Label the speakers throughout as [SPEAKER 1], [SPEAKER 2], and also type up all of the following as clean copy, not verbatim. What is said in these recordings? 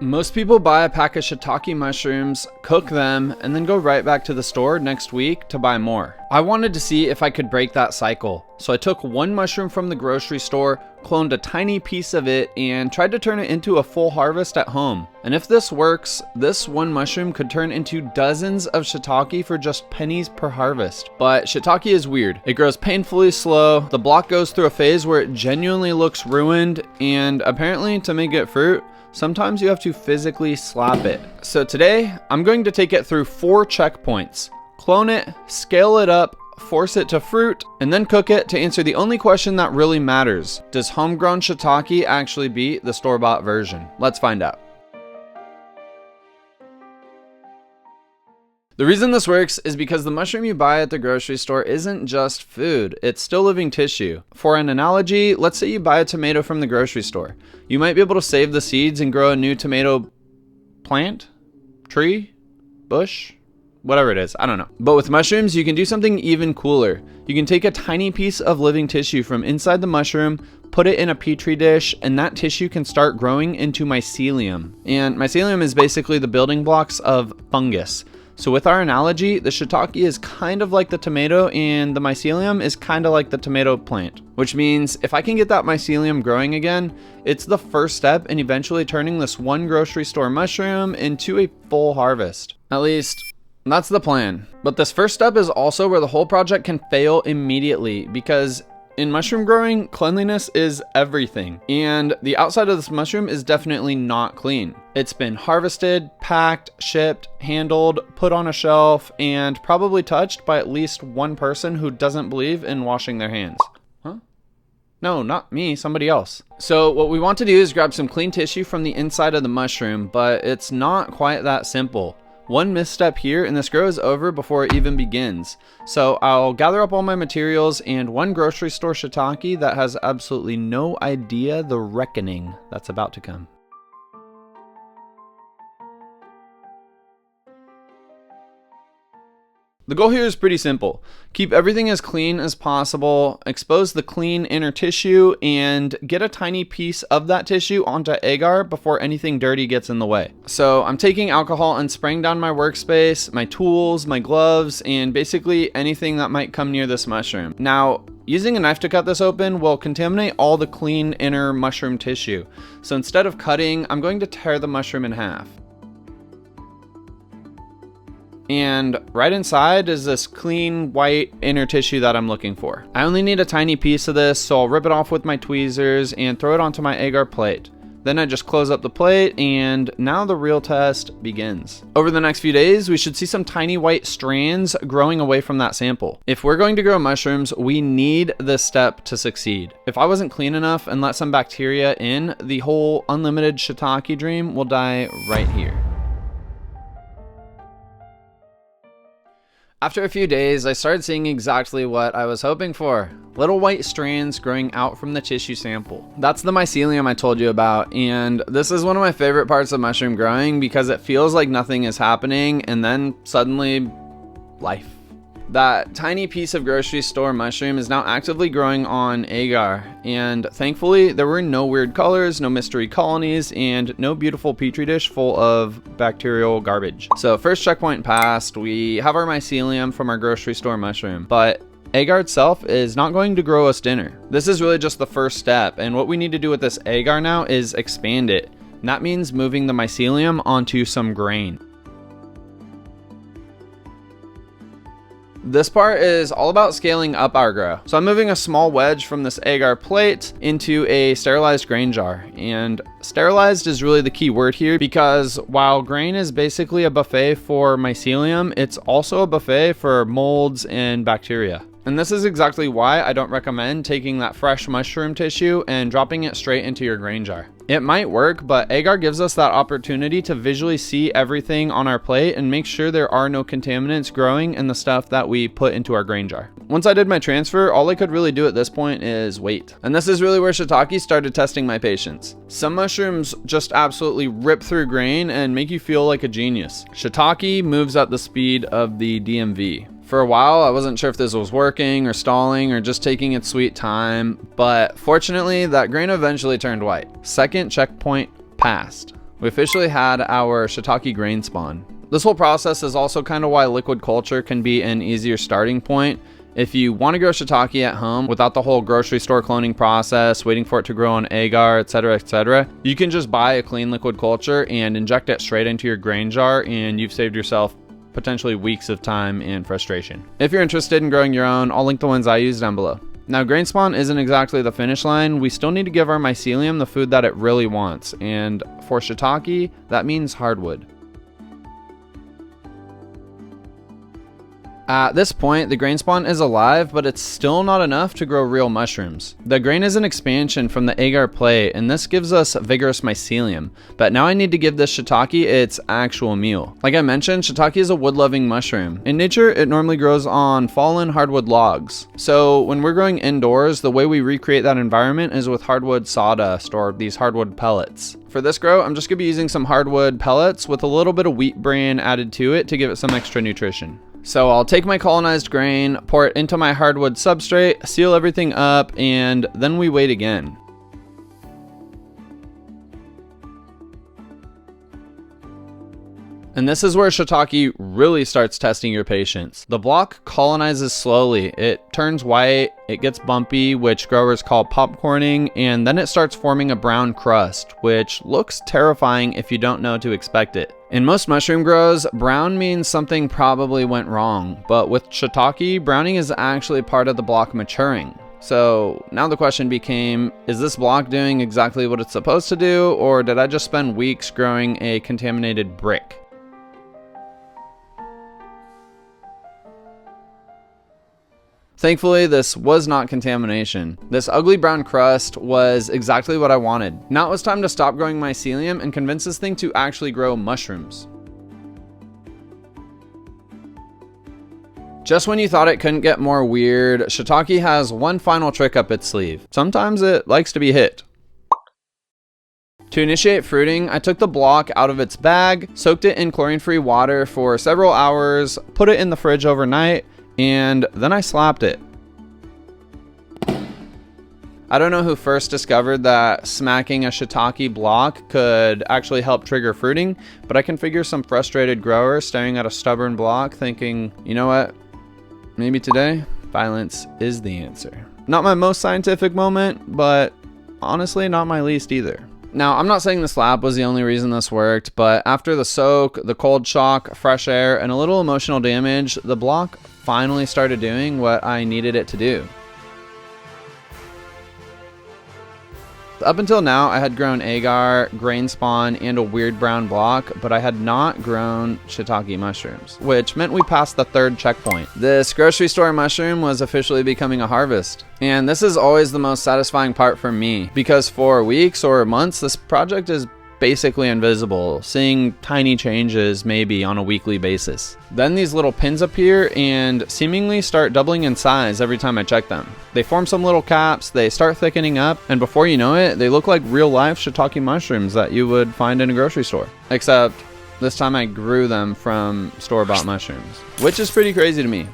[SPEAKER 1] Most people buy a pack of shiitake mushrooms, cook them, and then go right back to the store next week to buy more. I wanted to see if I could break that cycle, so I took one mushroom from the grocery store, cloned a tiny piece of it, and tried to turn it into a full harvest at home. And if this works, this one mushroom could turn into dozens of shiitake for just pennies per harvest. But shiitake is weird. It grows painfully slow, the block goes through a phase where it genuinely looks ruined, and apparently to make it fruit, sometimes you have to physically slap it. So today, I'm going to take it through 4 checkpoints. Clone it, scale it up, force it to fruit, and then cook it to answer the only question that really matters. Does homegrown shiitake actually beat the store-bought version? Let's find out. The reason this works is because the mushroom you buy at the grocery store isn't just food, it's still living tissue. For an analogy, let's say you buy a tomato from the grocery store. You might be able to save the seeds and grow a new tomato plant, tree, bush, whatever it is, I don't know. But with mushrooms, you can do something even cooler. You can take a tiny piece of living tissue from inside the mushroom, put it in a petri dish, and that tissue can start growing into mycelium. And mycelium is basically the building blocks of fungus. So with our analogy, the shiitake is kind of like the tomato and the mycelium is kind of like the tomato plant. Which means if I can get that mycelium growing again, it's the first step in eventually turning this one grocery store mushroom into a full harvest. At least, that's the plan. But this first step is also where the whole project can fail immediately, because in mushroom growing, cleanliness is everything. And the outside of this mushroom is definitely not clean. It's been harvested, packed, shipped, handled, put on a shelf, and probably touched by at least one person who doesn't believe in washing their hands. Huh? No, not me, somebody else. So what we want to do is grab some clean tissue from the inside of the mushroom, but it's not quite that simple. One misstep here and this grow is over before it even begins. So I'll gather up all my materials and one grocery store shiitake that has absolutely no idea the reckoning that's about to come. The goal here is pretty simple. Keep everything as clean as possible, expose the clean inner tissue, and get a tiny piece of that tissue onto agar before anything dirty gets in the way. So I'm taking alcohol and spraying down my workspace, my tools, my gloves, and basically anything that might come near this mushroom. Now, using a knife to cut this open will contaminate all the clean inner mushroom tissue. So instead of cutting, I'm going to tear the mushroom in half. And right inside is this clean white inner tissue that I'm looking for. I only need a tiny piece of this, so I'll rip it off with my tweezers and throw it onto my agar plate. Then I just close up the plate, and now the real test begins. Over the next few days, we should see some tiny white strands growing away from that sample. If we're going to grow mushrooms, we need this step to succeed. If I wasn't clean enough and let some bacteria in, the whole unlimited shiitake dream will die right here. After a few days, I started seeing exactly what I was hoping for. Little white strands growing out from the tissue sample. That's the mycelium I told you about, and this is one of my favorite parts of mushroom growing because it feels like nothing is happening and then suddenly, life. That tiny piece of grocery store mushroom is now actively growing on agar, and thankfully there were no weird colors, no mystery colonies, and no beautiful petri dish full of bacterial garbage. So first checkpoint passed, we have our mycelium from our grocery store mushroom, but agar itself is not going to grow us dinner. This is really just the first step, and what we need to do with this agar now is expand it. And that means moving the mycelium onto some grain. This part is all about scaling up our grow. So I'm moving a small wedge from this agar plate into a sterilized grain jar. And sterilized is really the key word here because while grain is basically a buffet for mycelium, it's also a buffet for molds and bacteria. And this is exactly why I don't recommend taking that fresh mushroom tissue and dropping it straight into your grain jar. It might work, but agar gives us that opportunity to visually see everything on our plate and make sure there are no contaminants growing in the stuff that we put into our grain jar. Once I did my transfer, all I could really do at this point is wait. And this is really where shiitake started testing my patience. Some mushrooms just absolutely rip through grain and make you feel like a genius. Shiitake moves at the speed of the DMV. For a while, I wasn't sure if this was working or stalling or just taking its sweet time, but fortunately, that grain eventually turned white. Second checkpoint passed. We officially had our shiitake grain spawn. This whole process is also kind of why liquid culture can be an easier starting point. If you want to grow shiitake at home without the whole grocery store cloning process, waiting for it to grow on agar, etc., you can just buy a clean liquid culture and inject it straight into your grain jar, and you've saved yourself potentially weeks of time and frustration. If you're interested in growing your own, I'll link the ones I use down below. Now, grain spawn isn't exactly the finish line. We still need to give our mycelium the food that it really wants, and for shiitake, that means hardwood. At this point, the grain spawn is alive, but it's still not enough to grow real mushrooms. The grain is an expansion from the agar plate, and this gives us vigorous mycelium. But now I need to give this shiitake its actual meal. Like I mentioned, shiitake is a wood-loving mushroom. In nature, it normally grows on fallen hardwood logs. So when we're growing indoors, the way we recreate that environment is with hardwood sawdust or these hardwood pellets. For this grow, I'm just going to be using some hardwood pellets with a little bit of wheat bran added to it to give it some extra nutrition. So I'll take my colonized grain, pour it into my hardwood substrate, seal everything up, and then we wait again. And this is where shiitake really starts testing your patience. The block colonizes slowly. It turns white, it gets bumpy, which growers call popcorning, and then it starts forming a brown crust, which looks terrifying if you don't know to expect it. In most mushroom grows, brown means something probably went wrong, but with shiitake, browning is actually part of the block maturing. So now the question became, is this block doing exactly what it's supposed to do, or did I just spend weeks growing a contaminated brick? Thankfully, this was not contamination. This ugly brown crust was exactly what I wanted. Now it was time to stop growing mycelium and convince this thing to actually grow mushrooms. Just when you thought it couldn't get more weird, shiitake has one final trick up its sleeve. Sometimes it likes to be hit. To initiate fruiting, I took the block out of its bag, soaked it in chlorine-free water for several hours, put it in the fridge overnight, and then I slapped it. I don't know who first discovered that smacking a shiitake block could actually help trigger fruiting, but I can figure some frustrated grower staring at a stubborn block thinking, you know what, maybe today, violence is the answer. Not my most scientific moment, but honestly not my least either. Now, I'm not saying the slap was the only reason this worked, but after the soak, the cold shock, fresh air, and a little emotional damage, the block finally started doing what I needed it to do. Up until now, I had grown agar, grain spawn, and a weird brown block, but I had not grown shiitake mushrooms, which meant we passed the third checkpoint. This grocery store mushroom was officially becoming a harvest. And this is always the most satisfying part for me, because for weeks or months, this project is basically invisible, seeing tiny changes maybe on a weekly basis. Then these little pins appear and seemingly start doubling in size every time I check them. They form some little caps, they start thickening up, and before you know it, they look like real life shiitake mushrooms that you would find in a grocery store. Except this time I grew them from store-bought mushrooms, which is pretty crazy to me.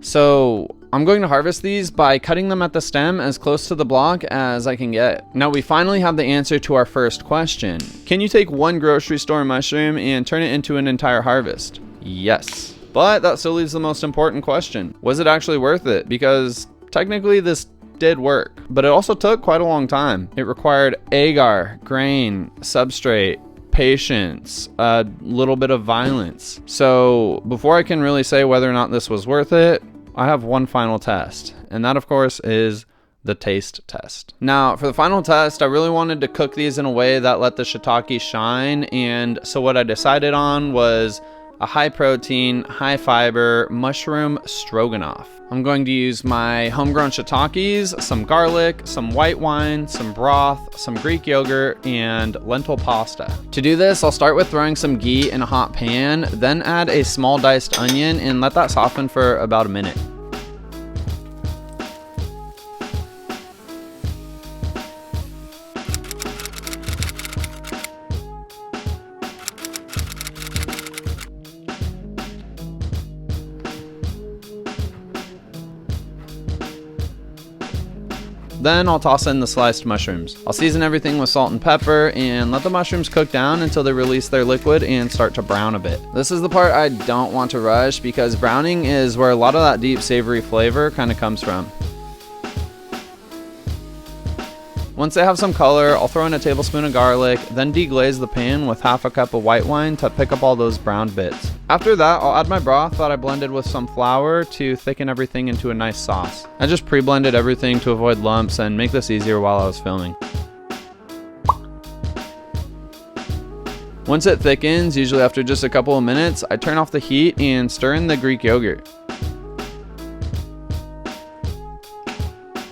[SPEAKER 1] So I'm going to harvest these by cutting them at the stem as close to the block as I can get. Now we finally have the answer to our first question. Can you take one grocery store mushroom and turn it into an entire harvest? Yes. But that still leaves the most important question. Was it actually worth it? Because technically this did work, but it also took quite a long time. It required agar, grain, substrate, patience, a little bit of violence. So before I can really say whether or not this was worth it, I have one final test, and that of course is the taste test. Now for the final test, I really wanted to cook these in a way that let the shiitake shine, and so what I decided on was a high protein, high fiber mushroom stroganoff. I'm going to use my homegrown shiitakes, some garlic, some white wine, some broth, some Greek yogurt, and lentil pasta. To do this, I'll start with throwing some ghee in a hot pan, then add a small diced onion and let that soften for about a minute. Then I'll toss in the sliced mushrooms. I'll season everything with salt and pepper and let the mushrooms cook down until they release their liquid and start to brown a bit. This is the part I don't want to rush because browning is where a lot of that deep savory flavor kind of comes from. Once they have some color, I'll throw in a tablespoon of garlic, then deglaze the pan with half a cup of white wine to pick up all those browned bits. After that, I'll add my broth that I blended with some flour to thicken everything into a nice sauce. I just pre-blended everything to avoid lumps and make this easier while I was filming. Once it thickens, usually after just a couple of minutes, I turn off the heat and stir in the Greek yogurt.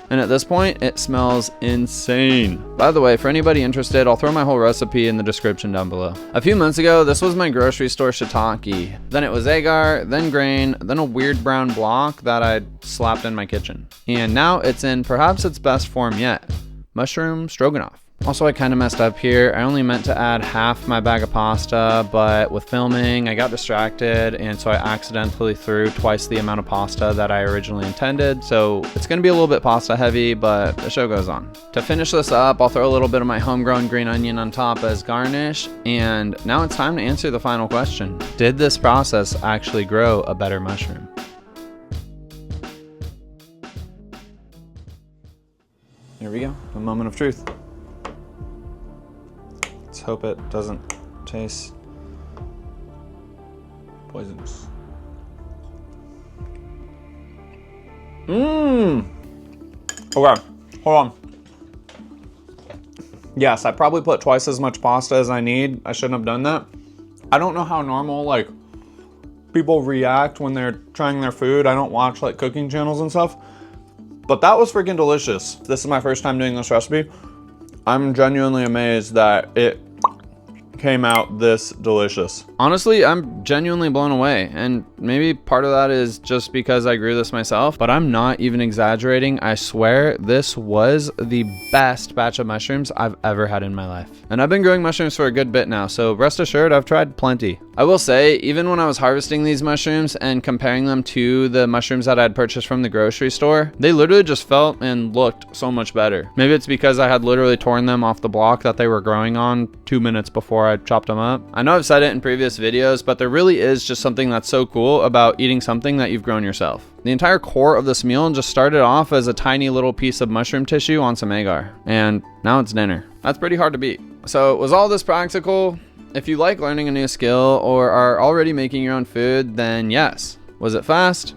[SPEAKER 1] And at this point, it smells insane. By the way, for anybody interested, I'll throw my whole recipe in the description down below. A few months ago, this was my grocery store shiitake. Then it was agar, then grain, then a weird brown block that I slapped in my kitchen. And now it's in perhaps its best form yet, mushroom stroganoff. Also, I kind of messed up here. I only meant to add half my bag of pasta, but with filming, I got distracted, and so I accidentally threw twice the amount of pasta that I originally intended. So it's gonna be a little bit pasta heavy, but the show goes on. To finish this up, I'll throw a little bit of my homegrown green onion on top as garnish, and now it's time to answer the final question. Did this process actually grow a better mushroom? Here we go, a moment of truth. Let's hope it doesn't taste poisonous. Okay, hold on. Yes, I probably put twice as much pasta as I need. I shouldn't have done that. I don't know how normal like people react when they're trying their food. I don't watch like cooking channels and stuff, but that was freaking delicious. This is my first time doing this recipe. I'm genuinely amazed that it came out this delicious. Honestly, I'm genuinely blown away, and maybe part of that is just because I grew this myself, but I'm not even exaggerating. I swear this was the best batch of mushrooms I've ever had in my life. And I've been growing mushrooms for a good bit now, so rest assured I've tried plenty. I will say, even when I was harvesting these mushrooms and comparing them to the mushrooms that I had purchased from the grocery store, they literally just felt and looked so much better. Maybe it's because I had literally torn them off the block that they were growing on 2 minutes before I chopped them up. I know I've said it in previous videos, but there really is just something that's so cool about eating something that you've grown yourself. The entire core of this meal just started off as a tiny little piece of mushroom tissue on some agar, and now it's dinner. That's pretty hard to beat. So was all this practical? If you like learning a new skill or are already making your own food, then yes. Was it fast?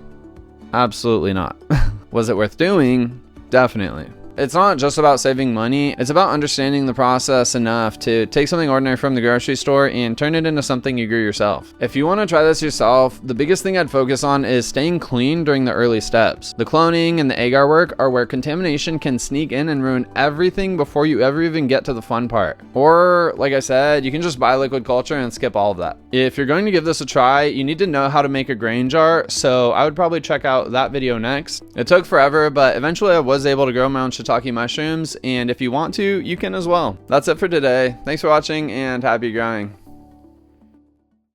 [SPEAKER 1] Absolutely not. Was it worth doing? Definitely. It's not just about saving money, it's about understanding the process enough to take something ordinary from the grocery store and turn it into something you grew yourself. If you want to try this yourself, the biggest thing I'd focus on is staying clean during the early steps. The cloning and the agar work are where contamination can sneak in and ruin everything before you ever even get to the fun part. Or, like I said, you can just buy liquid culture and skip all of that. If you're going to give this a try, you need to know how to make a grain jar, so I would probably check out that video next. It took forever, but eventually I was able to grow my own shiitake mushrooms, and if you want to, you can as well. That's it for today. Thanks for watching and happy growing.